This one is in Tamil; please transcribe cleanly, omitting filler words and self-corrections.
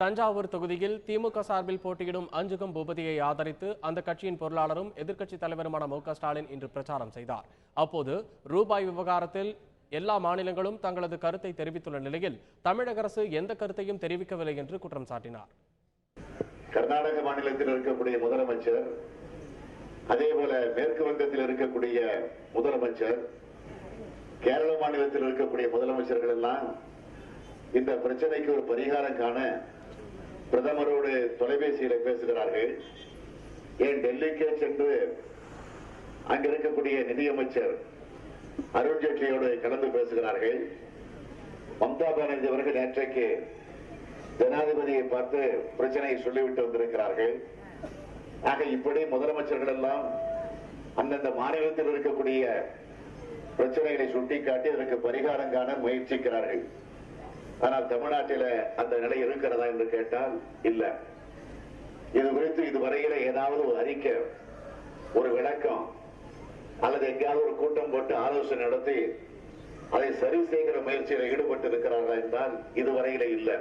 தஞ்சாவூர் தொகுதியில் திமுக சார்பில் போட்டியிடும் அஞ்சுகம் பூபதியை ஆதரித்து அந்த கட்சியின் பொருளாளரும் எதிர்க்கட்சித் தலைவருமான மு.க. ஸ்டாலின் இன்று பிரச்சாரம் செய்தார். அப்போது ரூபாய் விவகாரத்தில் எல்லா மாநிலங்களும் தங்களது கருத்தை தெரிவித்துள்ள நிலையில் தமிழக அரசு எந்த கருத்தையும் தெரிவிக்கவில்லை என்று குற்றம் சாட்டினார். கர்நாடக மாநிலத்தில் இருக்கக்கூடிய முதலமைச்சர், அதேபோல மேற்கு வங்கத்தில் இருக்கக்கூடிய முதலமைச்சர், கேரள மாநிலத்தில் இருக்கக்கூடிய முதலமைச்சர்கள் எல்லாம் இந்த பிரச்சனைக்கு ஒரு பரிகாரம் காண பிரதமரோடு தொலைபேசியில பேசுகிறார்கள். ஏன் டெல்லிக்கே சென்று அங்க இருக்கக்கூடிய நிதியமைச்சர் அருண்ஜேட்லியோடு கலந்து பேசுகிறார்கள். மம்தா பானர்ஜி அவர்கள் நேற்றைக்கு ஜனாதிபதியை பார்த்து பிரச்சனையை சொல்லிவிட்டு வந்திருக்கிறார்கள். ஆக இப்படி முதலமைச்சர்கள் எல்லாம் அந்தந்த மாநிலத்தில் இருக்கக்கூடிய பிரச்சனைகளை சுட்டிக்காட்டி அதற்கு பரிகாரம் காண முயற்சிக்கிறார்கள். ஆனால் தமிழ்நாட்டில் அந்த நிலை இருக்கிறதா என்று கேட்டால் இல்ல. இது குறித்து இதுவரையில ஏதாவது ஒரு அறிக்கை, ஒரு விளக்கம் அல்லது எங்கேயாவது ஒரு கூட்டம் போட்டு ஆலோசனை நடத்தி அதை சரி செய்கிற முயற்சியில் ஈடுபட்டு இருக்கிறார்கள் என்றால் இதுவரையில இல்லை.